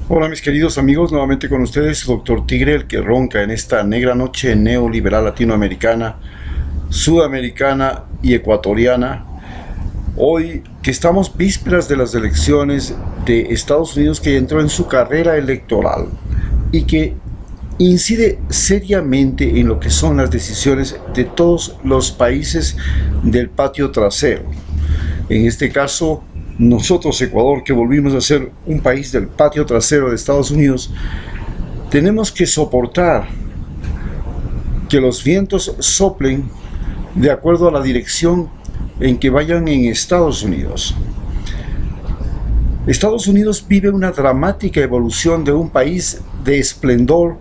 Hola mis queridos amigos, nuevamente con ustedes, Doctor Tigre, el que ronca en esta negra noche neoliberal latinoamericana, sudamericana y ecuatoriana. Hoy que estamos vísperas de las elecciones de Estados Unidos, que entró en su carrera electoral y que incide seriamente en lo que son las decisiones de todos los países del patio trasero. En este caso, nosotros, Ecuador, que volvimos a ser un país del patio trasero de Estados Unidos, tenemos que soportar que los vientos soplen de acuerdo a la dirección en que vayan en Estados Unidos. Estados Unidos vive una dramática evolución de un país de esplendor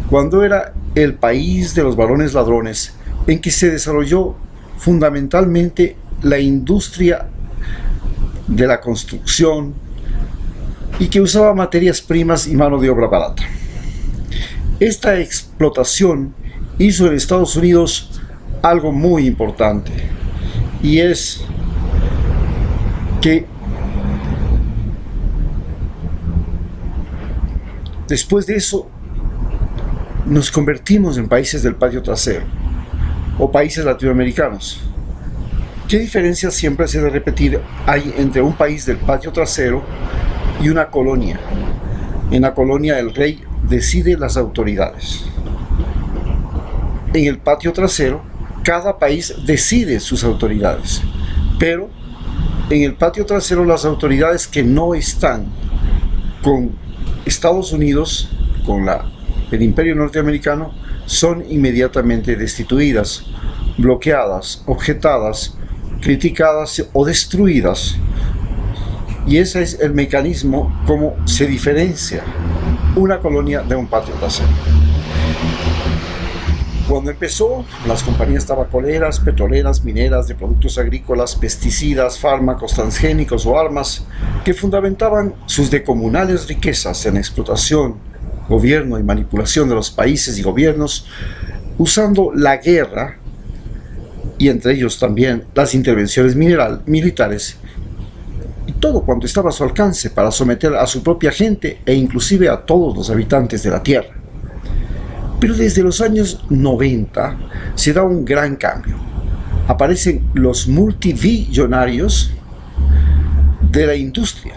cuando era el país de los varones ladrones, en que se desarrolló fundamentalmente la industria de la construcción y que usaba materias primas y mano de obra barata. Esta explotación hizo en Estados Unidos algo muy importante, y es que después de eso nos convertimos en países del patio trasero o países latinoamericanos. ¿Qué diferencia, siempre se debe repetir, hay entre un país del patio trasero y una colonia? En la colonia el rey decide las autoridades. En el patio trasero cada país decide sus autoridades, pero en el patio trasero las autoridades que no están con Estados Unidos, con el imperio norteamericano, son inmediatamente destituidas, bloqueadas, objetadas, criticadas o destruidas. Y ese es el mecanismo como se diferencia una colonia de un patio trasero. Cuando empezó, las compañías tabacoleras, petroleras, mineras, de productos agrícolas, pesticidas, fármacos, transgénicos o armas, que fundamentaban sus decomunales riquezas en explotación, gobierno y manipulación de los países y gobiernos, usando la guerra, y entre ellos también las intervenciones militares, y todo cuanto estaba a su alcance para someter a su propia gente e inclusive a todos los habitantes de la tierra. Pero desde los años 90 se da un gran cambio. Aparecen los multibillonarios de la industria,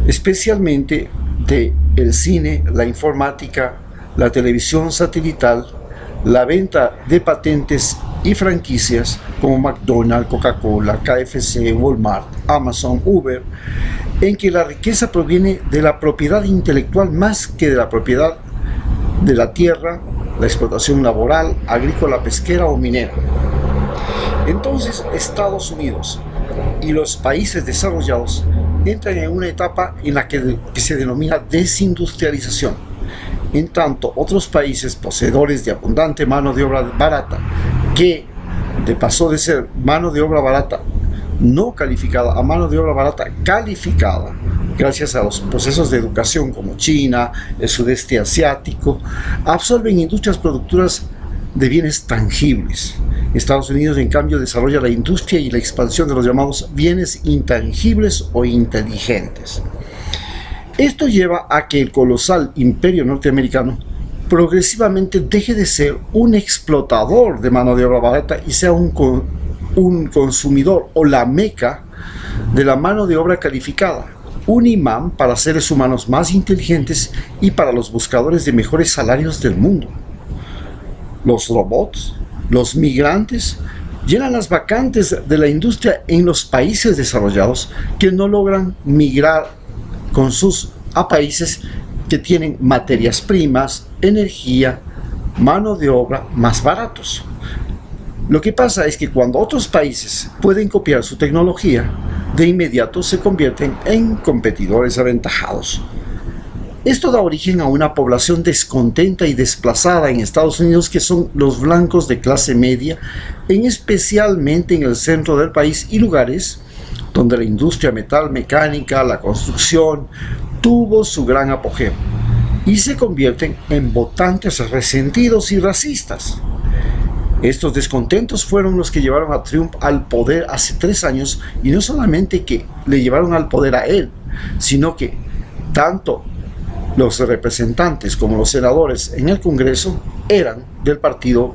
especialmente del cine, la informática, la televisión satelital, la venta de patentes y franquicias como McDonald's, Coca-Cola, KFC, Walmart, Amazon, Uber, en que la riqueza proviene de la propiedad intelectual más que de la propiedad de la tierra, la explotación laboral, agrícola, pesquera o minera. Entonces Estados Unidos y los países desarrollados entran en una etapa en la que se denomina desindustrialización. En tanto, otros países poseedores de abundante mano de obra barata, que pasó de ser mano de obra barata no calificada a mano de obra barata calificada, gracias a los procesos de educación como China, el sudeste asiático, absorben industrias productoras de bienes tangibles. Estados Unidos, en cambio, desarrolla la industria y la expansión de los llamados bienes intangibles o inteligentes. Esto lleva a que el colosal imperio norteamericano progresivamente deje de ser un explotador de mano de obra barata y sea un consumidor o la meca de la mano de obra calificada, un imán para seres humanos más inteligentes y para los buscadores de mejores salarios del mundo. Los robots, los migrantes, llenan las vacantes de la industria en los países desarrollados que no logran migrar a países que tienen materias primas, energía, mano de obra más baratos. Lo que pasa es que cuando otros países pueden copiar su tecnología, de inmediato se convierten en competidores aventajados. Esto da origen a una población descontenta y desplazada en Estados Unidos, que son los blancos de clase media, especialmente en el centro del país y lugares donde la industria metalmecánica, la construcción, tuvo su gran apogeo, y se convierten en votantes resentidos y racistas. Estos descontentos fueron los que llevaron a Trump al poder hace 3 años, y no solamente que le llevaron al poder a él, sino que Tanto los representantes como los senadores en el Congreso eran del Partido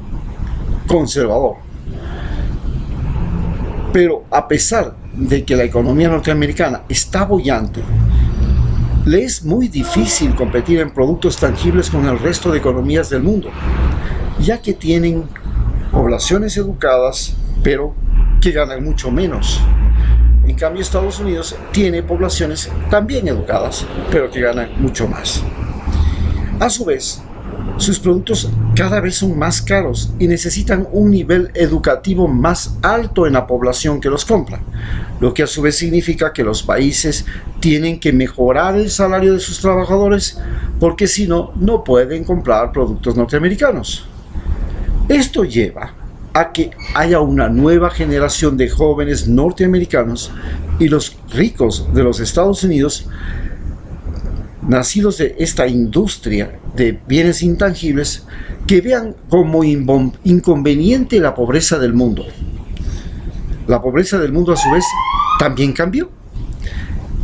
Conservador. Pero a pesar de que la economía norteamericana está boyante, le es muy difícil competir en productos tangibles con el resto de economías del mundo, ya que tienen poblaciones educadas, pero que ganan mucho menos. En cambio, Estados Unidos tiene poblaciones también educadas, pero que ganan mucho más. A su vez, sus productos cada vez son más caros y necesitan un nivel educativo más alto en la población que los compra, lo que a su vez significa que los países tienen que mejorar el salario de sus trabajadores porque si no, no pueden comprar productos norteamericanos. Esto lleva a que haya una nueva generación de jóvenes norteamericanos y los ricos de los Estados Unidos, nacidos de esta industria de bienes intangibles, que vean como inconveniente la pobreza del mundo. La pobreza del mundo a su vez también cambió.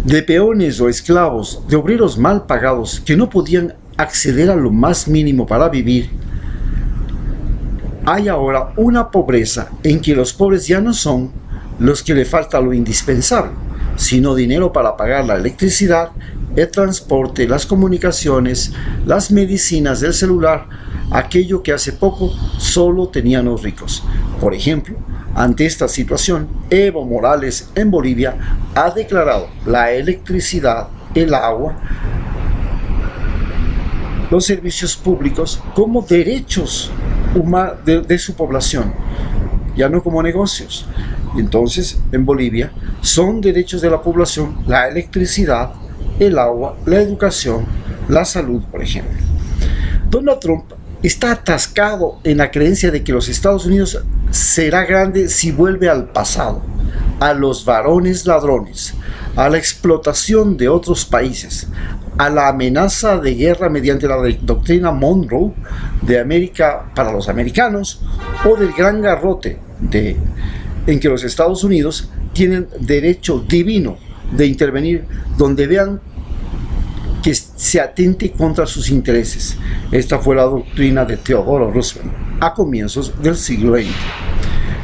De peones o esclavos, de obreros mal pagados que no podían acceder a lo más mínimo para vivir, hay ahora una pobreza en que los pobres ya no son los que le falta lo indispensable, sino dinero para pagar la electricidad, el transporte, las comunicaciones, las medicinas del celular, aquello que hace poco solo tenían los ricos. Por ejemplo, ante esta situación, Evo Morales en Bolivia ha declarado la electricidad, el agua, los servicios públicos como derechos de su población, ya no como negocios. Entonces, en Bolivia son derechos de la población la electricidad, el agua, la educación, la salud, por ejemplo. Donald Trump está atascado en la creencia de que los Estados Unidos será grande si vuelve al pasado, a los varones ladrones, a la explotación de otros países, a la amenaza de guerra mediante la doctrina Monroe de América para los americanos o del gran garrote en que los Estados Unidos tienen derecho divino de intervenir donde vean que se atente contra sus intereses. Esta fue la doctrina de Theodore Roosevelt a comienzos del siglo XX.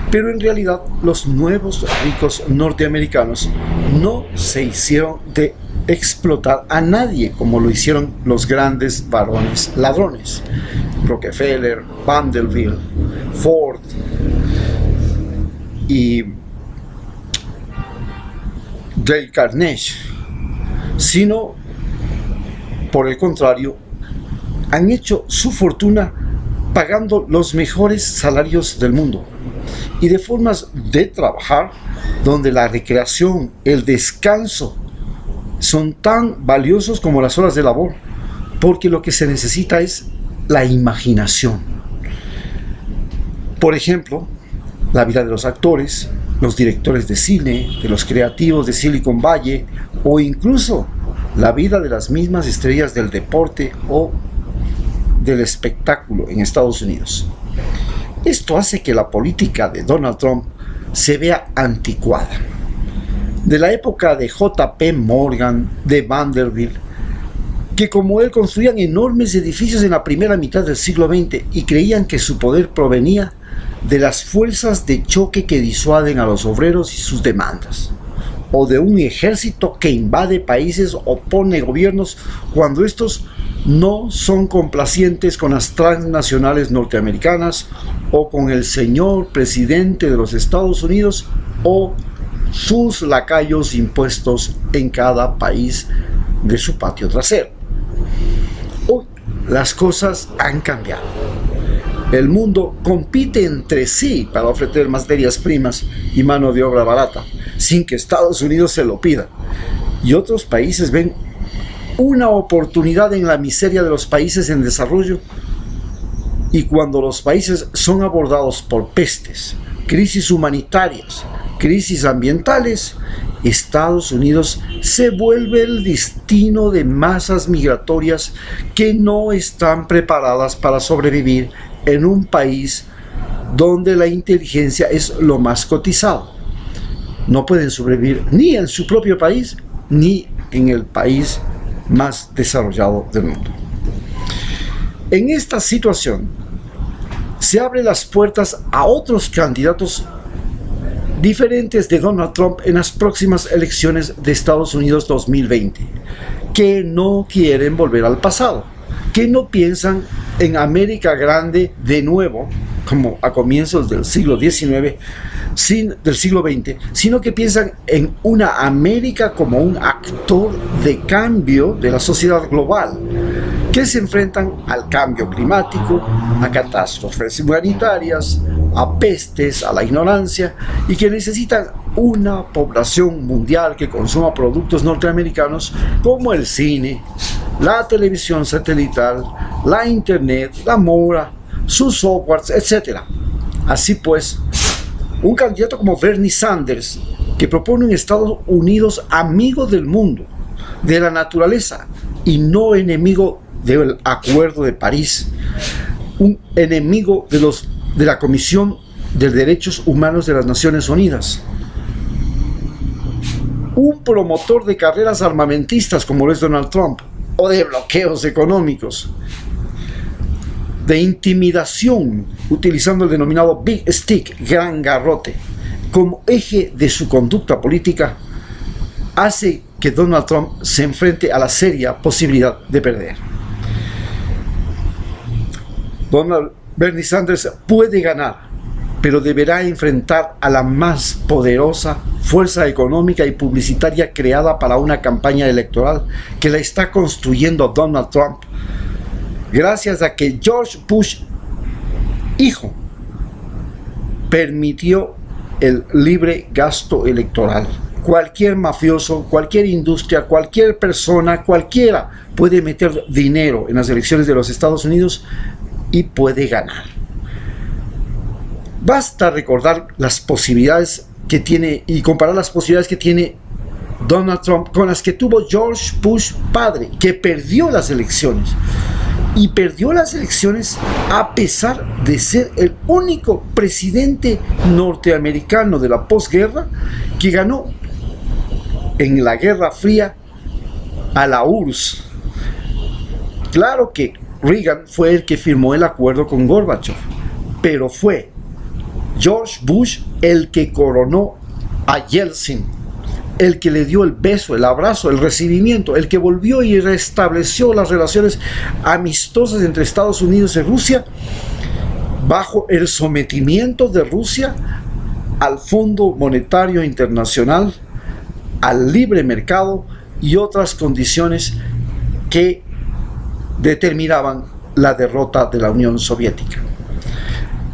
Pero en realidad los nuevos ricos norteamericanos no se hicieron de explotar a nadie como lo hicieron los grandes varones ladrones. Rockefeller, Vanderbilt, Ford y Dale Carnegie, sino por el contrario, han hecho su fortuna pagando los mejores salarios del mundo y de formas de trabajar donde la recreación, el descanso son tan valiosos como las horas de labor, porque lo que se necesita es la imaginación. Por ejemplo, la vida de los actores, los directores de cine, de los creativos de Silicon Valley o incluso la vida de las mismas estrellas del deporte o del espectáculo en Estados Unidos. Esto hace que la política de Donald Trump se vea anticuada. De la época de J.P. Morgan, de Vanderbilt, que como él construían enormes edificios en la primera mitad del siglo XX y creían que su poder provenía de las fuerzas de choque que disuaden a los obreros y sus demandas, o de un ejército que invade países o pone gobiernos cuando estos no son complacientes con las transnacionales norteamericanas o con el señor presidente de los Estados Unidos o sus lacayos impuestos en cada país de su patio trasero. Hoy las cosas han cambiado. El mundo compite entre sí para ofrecer materias primas y mano de obra barata, sin que Estados Unidos se lo pida. Y otros países ven una oportunidad en la miseria de los países en desarrollo. Y cuando los países son abordados por pestes, crisis humanitarias, crisis ambientales, Estados Unidos se vuelve el destino de masas migratorias que no están preparadas para sobrevivir en un país donde la inteligencia es lo más cotizado. No pueden sobrevivir ni en su propio país ni en el país más desarrollado del mundo. En esta situación se abren las puertas a otros candidatos diferentes de Donald Trump en las próximas elecciones de Estados Unidos 2020, que no quieren volver al pasado, que no piensan en América Grande de nuevo, como a comienzos del siglo XIX, del siglo XX, sino que piensan en una América como un actor de cambio de la sociedad global, que se enfrentan al cambio climático, a catástrofes humanitarias, a pestes, a la ignorancia, y que necesitan una población mundial que consuma productos norteamericanos como el cine, la televisión satelital, la internet, la moda, sus softwares, etc. Así pues, un candidato como Bernie Sanders, que propone un Estados Unidos amigo del mundo, de la naturaleza, y no enemigo del Acuerdo de París, un enemigo de la Comisión de Derechos Humanos de las Naciones Unidas, un promotor de carreras armamentistas como lo es Donald Trump, o de bloqueos económicos, de intimidación, utilizando el denominado Big Stick, gran garrote, como eje de su conducta política, hace que Donald Trump se enfrente a la seria posibilidad de perder. Bernie Sanders puede ganar, pero deberá enfrentar a la más poderosa fuerza económica y publicitaria creada para una campaña electoral que la está construyendo Donald Trump, gracias a que George Bush, hijo, permitió el libre gasto electoral. Cualquier mafioso, cualquier industria, cualquier persona, cualquiera puede meter dinero en las elecciones de los Estados Unidos y puede ganar. Basta recordar las posibilidades que tiene y comparar las posibilidades que tiene Donald Trump con las que tuvo George Bush padre, que perdió las elecciones. Y perdió las elecciones a pesar de ser el único presidente norteamericano de la posguerra que ganó en la Guerra Fría a la URSS. Claro que Reagan fue el que firmó el acuerdo con Gorbachev, pero fue George Bush el que coronó a Yeltsin, el que le dio el beso, el abrazo, el recibimiento, el que volvió y restableció las relaciones amistosas entre Estados Unidos y Rusia bajo el sometimiento de Rusia al Fondo Monetario Internacional, al libre mercado y otras condiciones que determinaban la derrota de la Unión Soviética.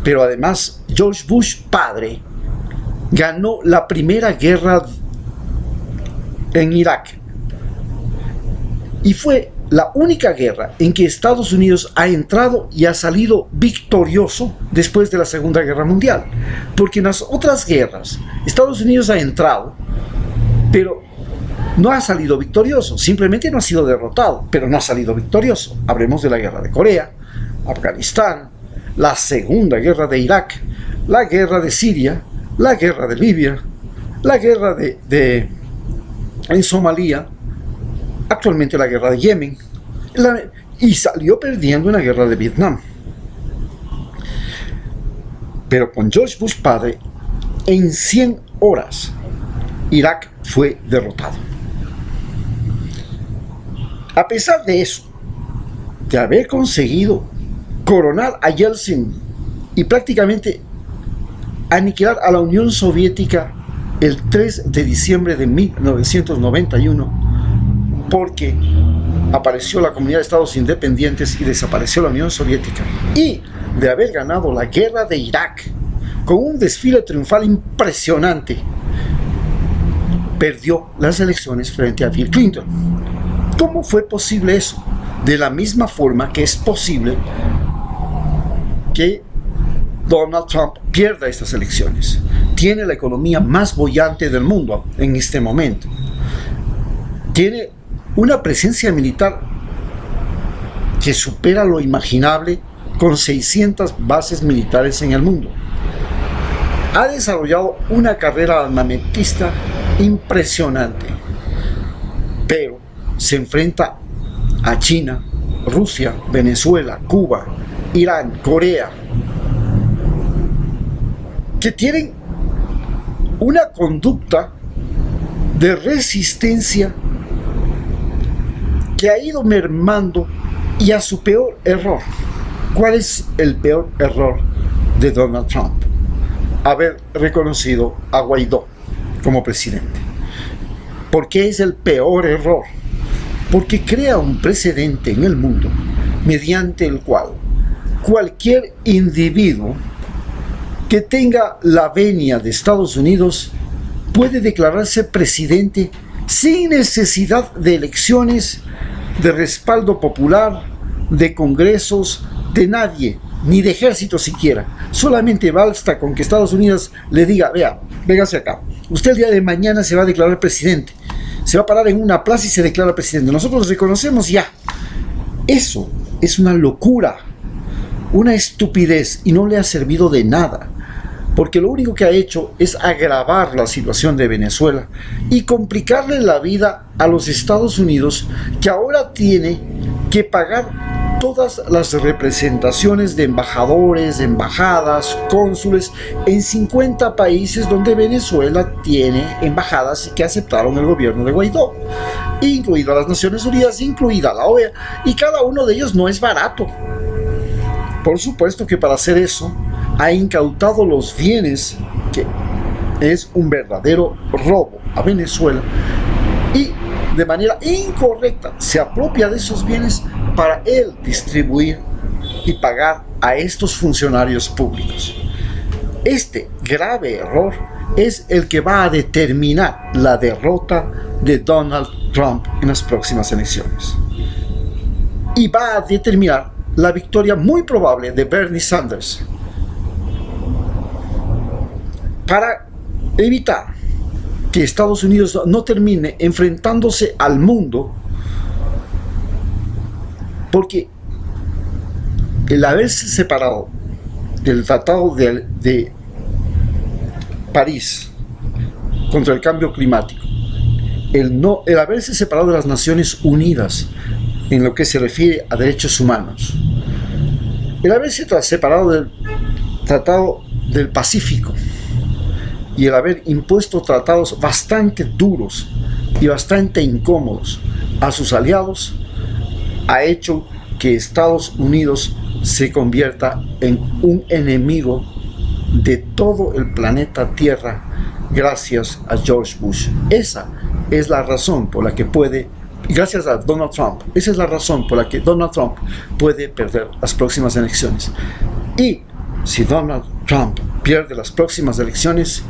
Pero además, George Bush padre ganó la primera guerra en Irak y fue la única guerra en que Estados Unidos ha entrado y ha salido victorioso después de la Segunda Guerra Mundial, porque en las otras guerras Estados Unidos ha entrado pero no ha salido victorioso, simplemente no ha sido derrotado, pero no ha salido victorioso. Hablemos de la guerra de Corea, Afganistán, la Segunda Guerra de Irak, la guerra de Siria, la guerra de Libia, la guerra en Somalia, actualmente la guerra de Yemen, y salió perdiendo en la guerra de Vietnam. Pero con George Bush padre, en 100 horas, Irak fue derrotado. A pesar de eso, de haber conseguido coronar a Yeltsin y prácticamente aniquilar a la Unión Soviética el 3 de diciembre de 1991, porque apareció la Comunidad de Estados Independientes y desapareció la Unión Soviética, y de haber ganado la guerra de Irak con un desfile triunfal impresionante, perdió las elecciones frente a Bill Clinton. ¿Cómo fue posible eso? De la misma forma que es posible que Donald Trump pierda estas elecciones. Tiene la economía más boyante del mundo en este momento. Tiene una presencia militar que supera lo imaginable, con 600 bases militares en el mundo. Ha desarrollado una carrera armamentista impresionante, pero se enfrenta a China, Rusia, Venezuela, Cuba, Irán, Corea, que tienen una conducta de resistencia que ha ido mermando, y a su peor error. ¿Cuál es el peor error de Donald Trump? Haber reconocido a Guaidó como presidente. ¿Por qué es el peor error? Porque crea un precedente en el mundo mediante el cual cualquier individuo que tenga la venia de Estados Unidos puede declararse presidente sin necesidad de elecciones, de respaldo popular, de congresos, de nadie, ni de ejército siquiera. Solamente basta con que Estados Unidos le diga: vea, véngase acá, usted el día de mañana se va a declarar presidente, se va a parar en una plaza y se declara presidente, nosotros lo reconocemos ya. Eso es una locura, una estupidez, y no le ha servido de nada, porque lo único que ha hecho es agravar la situación de Venezuela y complicarle la vida a los Estados Unidos, que ahora tiene que pagar todas las representaciones de embajadores, embajadas, cónsules en 50 países donde Venezuela tiene embajadas que aceptaron el gobierno de Guaidó, incluido a las Naciones Unidas, incluida la OEA, y cada uno de ellos no es barato. Por supuesto que para hacer eso ha incautado los bienes, que es un verdadero robo a Venezuela, y de manera incorrecta se apropia de esos bienes para él distribuir y pagar a estos funcionarios públicos. Este grave error es el que va a determinar la derrota de Donald Trump en las próximas elecciones, y va a determinar la victoria muy probable de Bernie Sanders. Para evitar que Estados Unidos no termine enfrentándose al mundo, porque el haberse separado del Tratado de París contra el cambio climático, el haberse separado de las Naciones Unidas en lo que se refiere a derechos humanos, el haberse separado del Tratado del Pacífico, y el haber impuesto tratados bastante duros y bastante incómodos a sus aliados, ha hecho que Estados Unidos se convierta en un enemigo de todo el planeta Tierra gracias a George Bush. Esa es la razón por la que gracias a Donald Trump, esa es la razón por la que Donald Trump puede perder las próximas elecciones. Y si Donald Trump pierde las próximas elecciones,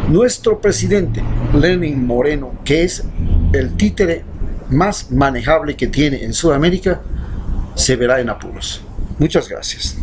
nuestro presidente Lenín Moreno, que es el títere más manejable que tiene en Sudamérica, se verá en apuros. Muchas gracias.